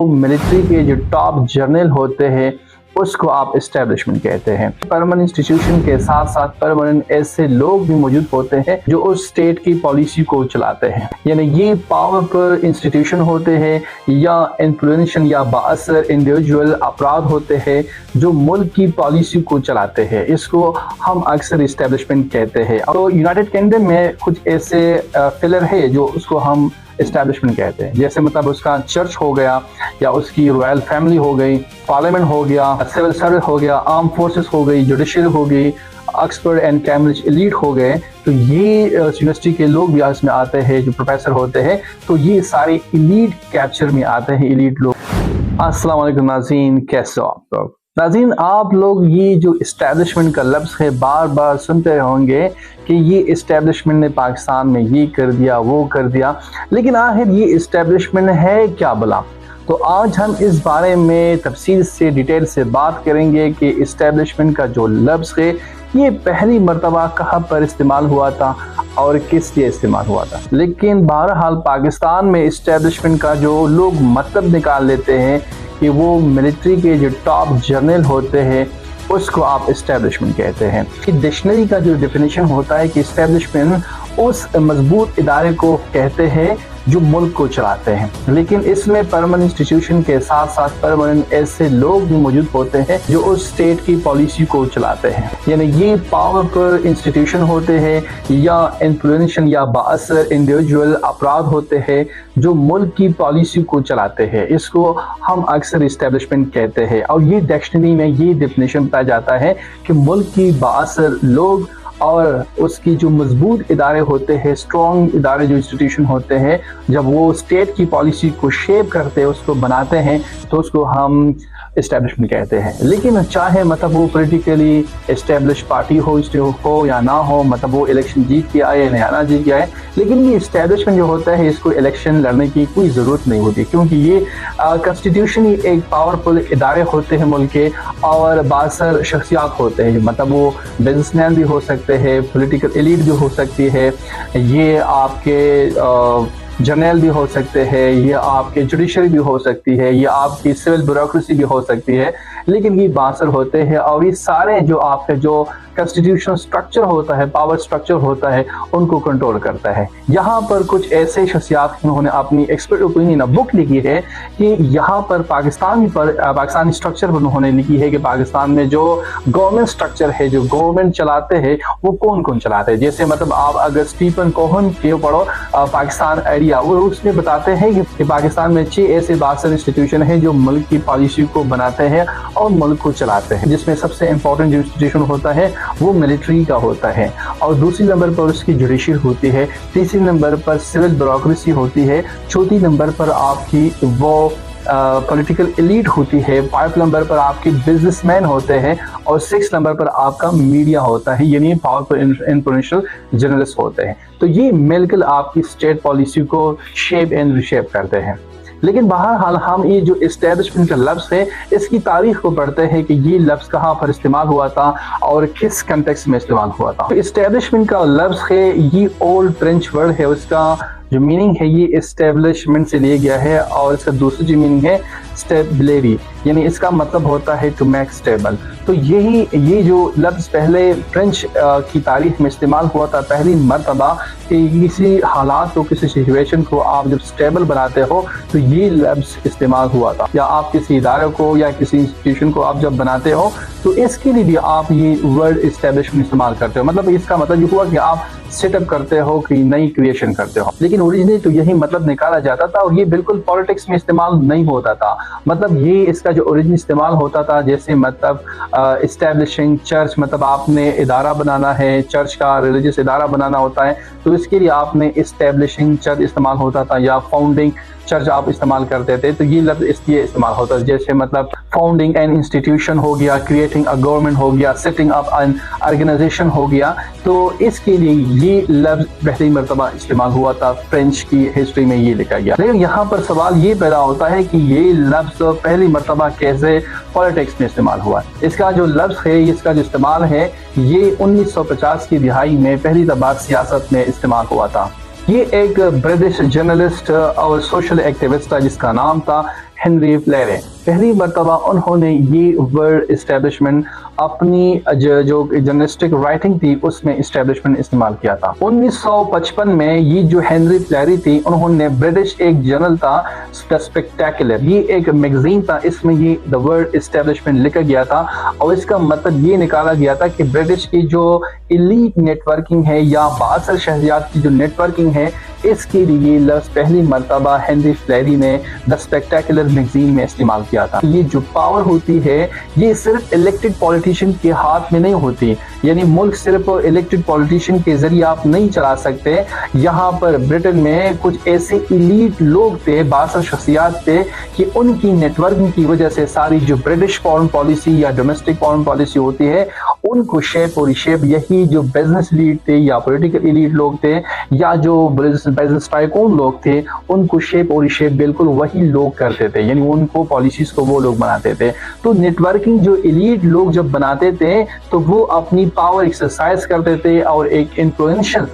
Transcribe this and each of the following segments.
Military के जो top journal होते हैं उसको आप इस्टेब्लिशमेंट कहते हैं। परमानेंट इंस्टीट्यूशन के साथ साथ परमानेंट ऐसे लोग भी मौजूद होते हैं जो उस स्टेट की पॉलिसी को चलाते हैं। यानी ये पावरफुल इंस्टीट्यूशन होते हैं या इन्फ्लुएंशियल या बाअसर इंडिविजुअल अफराद होते हैं जो मुल्क की पॉलिसी को चलाते हैं। इसको हम अक्सर इस्टेब्लिशमेंट कहते हैं। तो यूनाइटेड किंगडम में कुछ ऐसे फिलर है जो उसको हम इस्टेब्लिशमेंट कहते हैं। जैसे मतलब उसका चर्च हो गया या उसकी रॉयल फैमिली हो गई, पार्लियामेंट हो गया, सिविल सर्विस हो गया, आर्म फोर्सेस हो गई, जुडिशरी हो गई, ऑक्सफोर्ड एंड कैम्ब्रिज एलीट हो गए। तो ये यूनिवर्सिटी के लोग भी इसमें आते हैं जो प्रोफेसर होते हैं। तो ये सारे एलीट कैप्चर में आते हैं, एलीट लोग। अस्सलाम वालेकुम नाज़रीन, कैसे हो आप लोग? नाज़रीन, आप लोग ये जो इस्टेब्लिशमेंट का लफ्ज़ है बार बार सुनते होंगे कि ये इस्टेब्लिशमेंट ने पाकिस्तान में ये कर दिया, वो कर दिया, लेकिन आखिर ये इस्टेब्लिशमेंट है क्या भला? तो आज हम इस बारे में तफसील से डिटेल से बात करेंगे कि इस्टेब्लिशमेंट का जो लफ्ज़ है ये पहली मरतबा कहाँ पर इस्तेमाल हुआ था और किस लिए इस्तेमाल हुआ था। लेकिन बहरहाल पाकिस्तान में इस्टेब्लिशमेंट का जो लोग मतलब निकाल लेते हैं कि वो मिलिट्री के जो टॉप जर्नल होते हैं उसको आप इस्टेब्लिशमेंट कहते हैं। कि डिक्शनरी का जो डेफिनेशन होता है कि इस्टेब्लिशमेंट उस मजबूत इदारे को कहते हैं जो मुल्क को चलाते हैं। लेकिन इसमें परमानेंट इंस्टीट्यूशन के साथ साथ परमानेंट ऐसे लोग भी मौजूद होते हैं जो उस स्टेट की पॉलिसी को चलाते हैं। यानी ये पावरफुल इंस्टीट्यूशन होते हैं या इन्फ्लुएंशियल या बाअसर इंडिविजुअल अफराद होते हैं जो मुल्क की पॉलिसी को चलाते हैं। इसको हम अक्सर इस्टेब्लिशमेंट कहते हैं। और ये डिक्शनरी में ये डेफिनेशन बताया जाता है कि मुल्क की बाअसर लोग और उसकी जो मजबूत इदारे होते हैं, स्ट्रॉन्ग इदारे जो इंस्टीट्यूशन होते हैं, जब वो स्टेट की पॉलिसी को शेप करते हैं, उसको बनाते हैं, तो उसको हम इस्टेब्लिशमेंट कहते हैं। लेकिन चाहे मतलब वो पॉलिटिकली इस्टेब्लिश पार्टी हो या ना हो, मतलब वो इलेक्शन जीत के आए या ना जीत के आए, लेकिन ये इस्टेब्लिशमेंट जो होता है इसको इलेक्शन लड़ने की कोई ज़रूरत नहीं होती, क्योंकि ये कॉन्स्टिट्यूशन ही एक पावरफुल इदारे होते हैं मुल्क के और बासर शख्सियात होते हैं। मतलब वो बिजनेसमैन भी हो सकते हैं, पॉलिटिकल एलीट भी हो सकती है, ये आपके जर्नल भी हो सकते हैं, ये आपके जुडिशरी भी हो सकती है, ये आपकी सिविल ब्यूरोक्रेसी भी हो सकती है। लेकिन ये बासर होते हैं और ये सारे जो आपके जो कॉन्स्टिट्यूशनल स्ट्रक्चर होता है, पावर स्ट्रक्चर होता है, उनको कंट्रोल करता है। यहाँ पर कुछ ऐसे शख्सियात उन्होंने अपनी एक्सपर्ट ओपिनियन बुक लिखी है कि यहाँ पर पाकिस्तानी स्ट्रक्चर उन्होंने लिखी है कि पाकिस्तान में जो गवर्नमेंट स्ट्रक्चर है, जो गवर्नमेंट चलाते हैं, वो कौन कौन चलाते हैं। जैसे मतलब आप अगर स्टीफन कोहन के पढ़ो पाकिस्तान आइडिया, वो उसमें बताते हैं कि पाकिस्तान में 6 ऐसे बासर इंस्टीट्यूशन है जो मुल्क की पॉलिसी को बनाते हैं और मुल्क को चलाते हैं। जिसमें सबसे इंपॉर्टेंट जो इंस्टीट्यूशन होता है वो मिलिट्री का होता है, और दूसरी नंबर पर उसकी जुडिशरी होती है, तीसरी नंबर पर सिविल ब्यूरोक्रेसी होती है, चौथी नंबर पर आपकी वो पॉलिटिकल एलीट होती है, 5 नंबर पर आपके बिजनेसमैन होते हैं, और 6 नंबर पर आपका मीडिया होता है, यानी पावरफुल इन्फ्लुएंशियल जर्नलिस्ट होते हैं। तो ये मिलकर आपकी स्टेट पॉलिसी को शेप एंड रिशेप करते हैं। लेकिन बहरहाल हम ये जो इस्टेब्लिशमेंट का लफ्ज़ है इसकी तारीख को पढ़ते हैं कि ये लफ्ज़ कहाँ पर इस्तेमाल हुआ था और किस कंटेक्स्ट में इस्तेमाल हुआ था। तो इस्टेब्लिशमेंट का लफ्ज़ है, ये ओल्ड फ्रेंच वर्ड है, उसका जो मीनिंग है ये इस्टेब्लिशमेंट से लिया गया है, और इसका दूसरी जो मीनिंग है स्टेबिलिटी, यानी इसका मतलब होता है टू मेक स्टेबल। तो ये जो लफ्ज़ पहले फ्रेंच की तारीख में इस्तेमाल हुआ था पहली मरतबा कि किसी हालात को, किसी सिचुएशन को आप जब स्टेबल बनाते हो तो ये लफ्ज़ इस्तेमाल हुआ था। या आप किसी इदारे को या किसी इंस्टीट्यूशन को आप जब बनाते हो तो इसके लिए भी आप ये वर्ड इस्टेब्लिशमेंट इस्तेमाल करते हो। मतलब इसका मतलब ये हुआ कि आप सेटअप करते हो, कि नई क्रिएशन करते हो। लेकिन ओरिजिनली तो यही मतलब निकाला जाता था और ये बिल्कुल पॉलिटिक्स में इस्तेमाल नहीं होता था। मतलब ये इसका जो ओरिजिनल इस्तेमाल होता था, जैसे मतलब इस्टेब्लिशिंग चर्च, मतलब आपने इदारा बनाना है, चर्च का रिलीजियस इदारा बनाना होता है, तो इसके लिए आपने इस्टेब्लिशिंग चर्च इस्तेमाल होता था, या फाउंडिंग चर्च आप इस्तेमाल करते थे। तो ये लफ्ज़ इसलिए इस्तेमाल होता है, जैसे मतलब फाउंडिंग एन इंस्टीट्यूशन हो गया, क्रिएटिंग अ गवर्नमेंट हो गया, सेटिंग अप एन ऑर्गेनाइजेशन हो गया। तो इसके लिए ये लफ्ज़ पहली मरतबा इस्तेमाल हुआ था, फ्रेंच की हिस्ट्री में ये लिखा गया। लेकिन यहाँ पर सवाल ये पैदा होता है कि ये लफ्ज़ पहली मरतबा कैसे पॉलिटिक्स में इस्तेमाल हुआ। इसका जो लफ्ज़ है, इसका जो इस्तेमाल है, ये 1950 की दिहाई में पहली दफा सियासत में इस्तेमाल हुआ था। ये एक ब्रिटिश जर्नलिस्ट और सोशल एक्टिविस्ट था जिसका नाम था हेनरी फ्लेरे। पहली मर्तबा उन्होंने ये वर्ड इस्टेब्लिशमेंट अपनी जो जर्नलिस्टिक राइटिंग थी उसमें इस्टेब्लिशमेंट इस्तेमाल किया था। 1955 में ये जो हेनरी फ्लेरी थी, उन्होंने ब्रिटिश एक जर्नल था द स्पेक्टेकुलर, ये एक मैगजीन था, इसमें ये द वर्ड इस्टेब्लिशमेंट लिखा गया था और इसका मतलब ये निकाला गया था कि ब्रिटिश की जो इलीट नेटवर्किंग है या बासर शहरियात की जो नेटवर्किंग है, इसके लिए लफ्ज पहली मर्तबा हेनरी फ्लेरी ने द स्पेक्टेकुलर मैगजीन में इस्तेमाल किया था। ये जो पावर होती है ये सिर्फ इलेक्टेड पॉलिटिशियन के हाथ में नहीं होती, यानी मुल्क सिर्फ इलेक्टेड पॉलिटिशियन के जरिए आप नहीं चला सकते। यहाँ पर ब्रिटेन में कुछ ऐसे इलीट लोग थे, बासर शख्सियात थे कि उनकी नेटवर्किंग की वजह से सारी जो ब्रिटिश फॉरेन पॉलिसी या डोमेस्टिक फॉरेन पॉलिसी होती है उनको शेप और रिशेप यही जो बिजनेस लीड थे या पॉलिटिकल इलीट लोग थे या जो बिजनेस टाइकून लोग थे, उनको शेप और रिशेप बिल्कुल वही लोग करते थे, यानी उनको पॉलिसीज को वो लोग बनाते थे। तो नेटवर्किंग जो इलीट लोग जब बनाते थे तो वो अपनी पावर एक्सरसाइज करते थे और एक इन्फ्लुएंशियल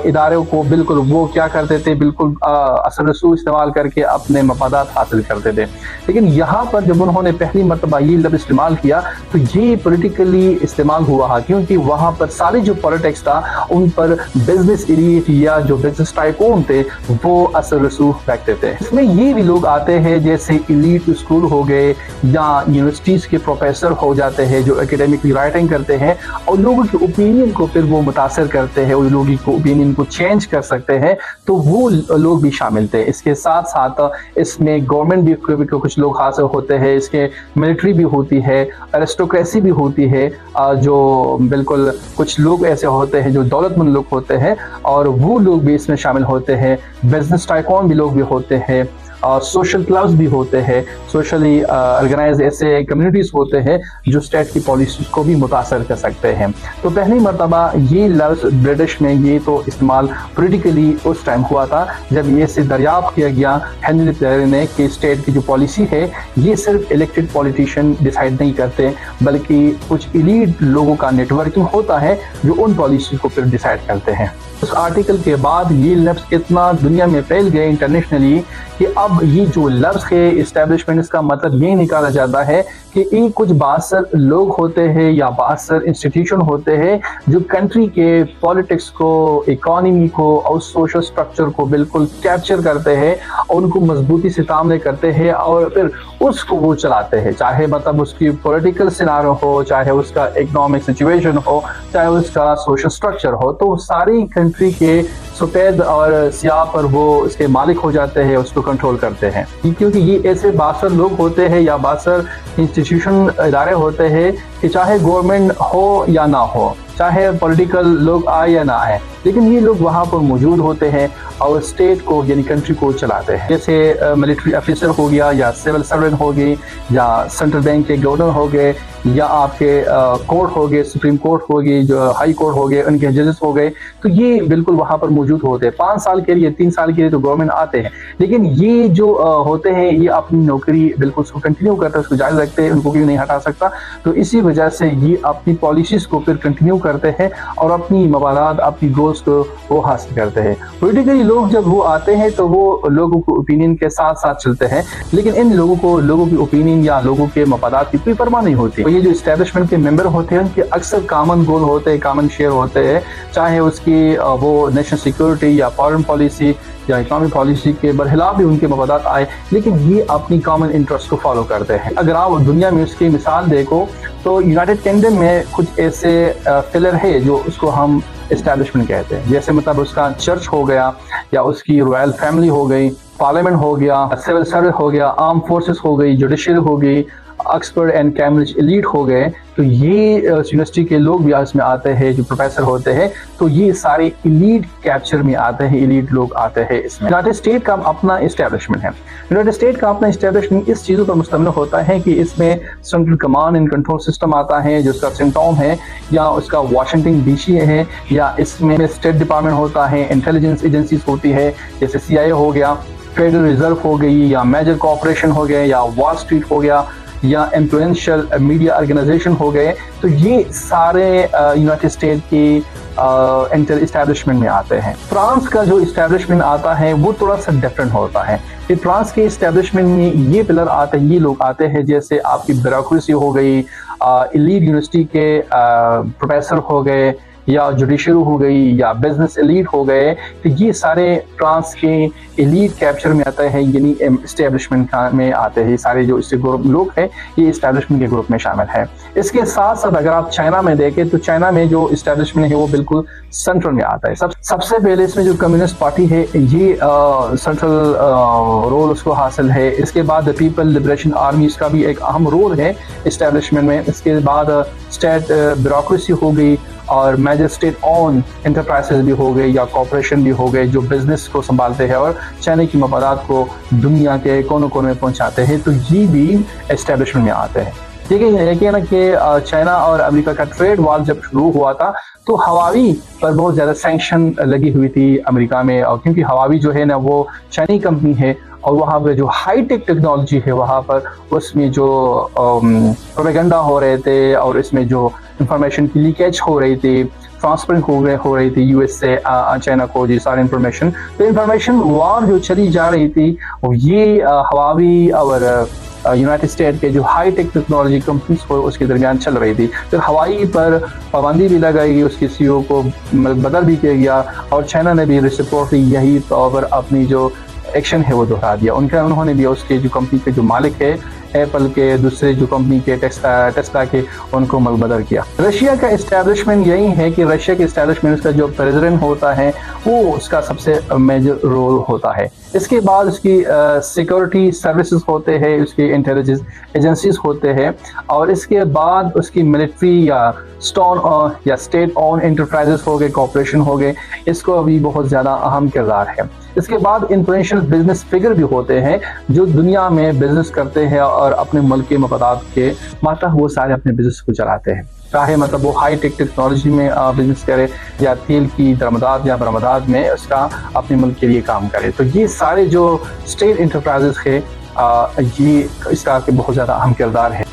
इदारों को बिल्कुल वो क्या करते थे, बिल्कुल असर रसूख इस्तेमाल करके अपने मफादात हासिल करते थे। लेकिन यहाँ पर जब उन्होंने पहली मरतबा ये लफ्ज़ इस्तेमाल किया तो ये पॉलिटिकली इस्तेमाल हुआ, क्योंकि वहाँ पर सारे जो पॉलिटिक्स था उन पर बिजनेस इलीट या जो बिजनेस टाइकून थे वो असर रसूख रखते थे। इसमें ये भी लोग आते हैं जैसे इलीट स्कूल हो गए या यूनिवर्सिटीज के प्रोफेसर हो जाते हैं जो एकेडमिकली राइटिंग करते हैं और लोगों के ओपिनियन को फिर वो मुतासर करते हैं और लोगों को ओपिनियन को चेंज कर सकते हैं, तो वो लोग भी शामिल थे। इसके साथ साथ इसमें गवर्नमेंट भी कुछ लोग हासिल होते हैं, इसके मिलिट्री भी होती है, एरिस्टोक्रेसी भी होती है, जो बिल्कुल कुछ लोग ऐसे होते हैं जो दौलतमंद लोग होते हैं और वो लोग भी इसमें शामिल होते हैं, बिजनेस टाइकून भी लोग भी होते हैं, सोशल क्लब्स भी होते हैं, सोशली ऑर्गेनाइज ऐसे कम्युनिटीज होते हैं जो स्टेट की पॉलिसीज को भी मुतासर कर सकते हैं। तो पहली मरतबा ये लफ्ज़ ब्रिटिश में ये तो इस्तेमाल पॉलिटिकली उस टाइम हुआ था जब ये से दरियाफ्त किया गया हेनरी फ्लेरी ने कि स्टेट की जो पॉलिसी है ये सिर्फ इलेक्टेड पॉलिटिशियन डिसाइड नहीं करते बल्कि कुछ इलीट लोगों का नेटवर्किंग होता है जो उन पॉलिसी को फिर डिसाइड करते हैं। उस आर्टिकल के बाद ये लफ्ज़ इतना दुनिया में फैल गए इंटरनेशनली कि अब ये जो लफ्ज़ है इस्टेब्लिशमेंट, इसका मतलब ये निकाला जाता है कि ये कुछ बासर लोग होते हैं या बासर इंस्टीट्यूशन होते हैं जो कंट्री के पॉलिटिक्स को, इकोनॉमी को और सोशल स्ट्रक्चर को बिल्कुल कैप्चर करते हैं और उनको मजबूती से सामने करते हैं और फिर उसको वो चलाते हैं, चाहे मतलब उसकी पॉलिटिकल सिनारियो हो, चाहे उसका इकोनॉमिक सिचुएशन हो, चाहे उसका सोशल स्ट्रक्चर हो, तो सारी कंट्री के सफेद और स्याह पर वो इसके मालिक हो जाते हैं, उसको कंट्रोल करते हैं। क्योंकि ये ऐसे बासर लोग होते हैं या बासर इंस्टीट्यूशन इदारे होते हैं कि चाहे गवर्नमेंट हो या ना हो, चाहे पॉलिटिकल लोग आए या ना आए, लेकिन ये लोग वहाँ पर मौजूद होते हैं और स्टेट को यानी कंट्री को चलाते हैं। जैसे मिलिट्री ऑफिसर हो गया या सिविल सर्वेंट हो गई या सेंट्रल बैंक के गवर्नर हो गए या आपके कोर्ट हो गए, सुप्रीम कोर्ट हो गई, जो हाई कोर्ट हो गए, उनके जजेस हो गए, तो ये बिल्कुल वहाँ पर मौजूद होते हैं। 5 साल के लिए, 3 साल के लिए तो गवर्नमेंट आते हैं, लेकिन ये जो होते हैं ये अपनी नौकरी बिल्कुल उसको कंटिन्यू करते हैं, उसको जारी रखते हैं, उनको कोई नहीं हटा सकता। तो इसी वजह से ये अपनी पॉलिसीज को फिर कंटिन्यू करते हैं और अपनी मवादात, अपनी गोल्स को वो हासिल करते हैं। पॉलिटिकली लोग जब वो आते हैं तो वो लोगों को ओपिनियन के साथ साथ चलते हैं, लेकिन इन लोगों को लोगों की ओपिनियन या लोगों के मफादात की कोई परवाह नहीं होती। ये जो एस्टेब्लिशमेंट के मेंबर होते हैं उनके अक्सर कॉमन गोल होते हैं, कॉमन शेयर होते हैं, चाहे उसकी वो नेशनल सिक्योरिटी या फॉरेन पॉलिसी या इकोनॉमिक पॉलिसी के बरखिलाफ भी उनके मफादात आए, लेकिन ये अपनी कॉमन इंटरेस्ट को फॉलो करते हैं। अगर आप दुनिया में उसकी मिसाल देखो तो यूनाइटेड किंगडम में कुछ ऐसे फिलर है जो उसको हम एस्टेब्लिशमेंट कहते हैं, जैसे मतलब उसका चर्च हो गया या उसकी रॉयल फैमिली हो गई, पार्लियामेंट हो गया, सिविल सर्विस हो गया, आर्म फोर्सेस हो गई, जुडिशरी हो गई, ऑक्सफोर्ड एंड कैम्ब्रिज एलीट हो गए। तो ये यूनिवर्सिटी के लोग भी इसमें आते हैं जो प्रोफेसर होते हैं, तो ये सारे एलीट कैप्चर में आते हैं, एलीट लोग आते हैं इसमें। यूनाइटेड स्टेट का अपना एस्टेब्लिशमेंट है। यूनाइटेड स्टेट का अपना एस्टेब्लिशमेंट इस चीज़ों पर मुश्तमिल होता है कि इसमें central command and control system आता है जो उसका सेंटोम है या उसका वाशिंगटन डीसी है, या इसमें स्टेट डिपार्टमेंट होता है, इंटेलिजेंस एजेंसीज होती है जैसे CIA हो गया, फेडरल रिजर्व हो गई, या मेजर कॉर्पोरेशन हो गए, या वॉल स्ट्रीट हो गया, या इन्फ्लुएंशियल मीडिया ऑर्गेनाइजेशन हो गए। तो ये सारे यूनाइटेड स्टेट की इंटर एस्टेब्लिशमेंट में आते हैं। फ्रांस का जो एस्टेब्लिशमेंट आता है वो थोड़ा सा डिफरेंट होता है, कि फ्रांस के इस्टेब्लिशमेंट में ये पिलर आते हैं, ये लोग आते हैं, जैसे आपकी ब्यूरोक्रेसी हो गई, एलीट यूनिवर्सिटी के प्रोफेसर हो गए, या जुडिशरी हो गई, या बिजनेस एलीट हो गए। तो ये सारे फ्रांस के एलीट कैप्चर में आते हैं, यानी इस्टेब्लिशमेंट में आते हैं। ये सारे जो इससे ग्रुप लोग हैं ये इस्टेब्लिशमेंट के ग्रुप में शामिल है। इसके साथ साथ अगर आप चाइना में देखें तो चाइना में जो इस्टेब्लिशमेंट है वो बिल्कुल सेंट्रल में आता है। सबसे पहले इसमें जो कम्युनिस्ट पार्टी है ये सेंट्रल रोल उसको हासिल है। इसके बाद पीपल लिबरेशन आर्मी, इसका भी एक अहम रोल है इस्टेब्लिशमेंट में। इसके बाद स्टेट ब्यूरोक्रेसी हो गई, और मेजर स्टेट ऑन एंटरप्राइजेस भी हो गए या कॉर्पोरेशन भी हो गए जो बिजनेस को संभालते हैं और चाइना की मफादात को दुनिया के कोनों कोनों में पहुंचाते हैं। तो ये भी एस्टेब्लिशमेंट में आते हैं। ठीक है ना कि चाइना और अमेरिका का ट्रेड वॉर जब शुरू हुआ था तो हवावी पर बहुत ज़्यादा सैंक्शन लगी हुई थी अमेरिका में, और क्योंकि हवावी जो है ना वो चाइनी कंपनी है, और वहाँ पर जो हाईटेक टेक्नोलॉजी है वहाँ पर उसमें जो प्रोपेगेंडा हो रहे थे और इसमें जो इंफॉर्मेशन की लीकेज हो रही थी, ट्रांसपेरेंट हो रही थी यूएस से चाइना को जी सारी इंफॉर्मेशन। तो इंफॉर्मेशन वॉर जो चली जा रही थी ये हवावी और यूनाइटेड स्टेट के जो हाई टेक टेक्नोलॉजी कंपनीज को उसके दरमियान चल रही थी। फिर हवाई पर पाबंदी भी लगाई गई, उसके सीईओ को बदल भी किया गया, और चाइना ने भी रेसिप्रोकली यही तौर पर अपनी जो एक्शन है वो दोहरा दिया। उन्होंने भी उसके जो कंपनी के जो मालिक है एप्पल के, दूसरे जो कंपनी के टेस्ला के, उनको मलबदल किया। रशिया का इस्टेब्लिशमेंट यही है कि रशिया के इस्टेब्लिशमेंट का जो प्रेसिडेंट होता है वो उसका सबसे मेजर रोल होता है। इसके बाद उसकी सिक्योरिटी सर्विसेज होते हैं, उसकी इंटेलिजेंस एजेंसीज होते हैं, और इसके बाद उसकी मिलिट्री या स्टेट ऑन एंटरप्राइजेस हो गए, कॉर्पोरेशन हो गए, इसको अभी बहुत ज़्यादा अहम किरदार है। इसके बाद इन्फ्लुएंशियल बिजनेस फिगर भी होते हैं जो दुनिया में बिजनेस करते हैं और अपने मुल्क के मफादात के मातहत वो सारे अपने बिजनेस को चलाते हैं, चाहे मतलब वो हाई टेक टेक्नोलॉजी में बिजनेस करे या तेल की दरमदात या बरामदात में उसका अपने मुल्क के लिए काम करे। तो ये सारे जो स्टेट इंटरप्राइजेस है ये इसका बहुत ज़्यादा अहम किरदार है।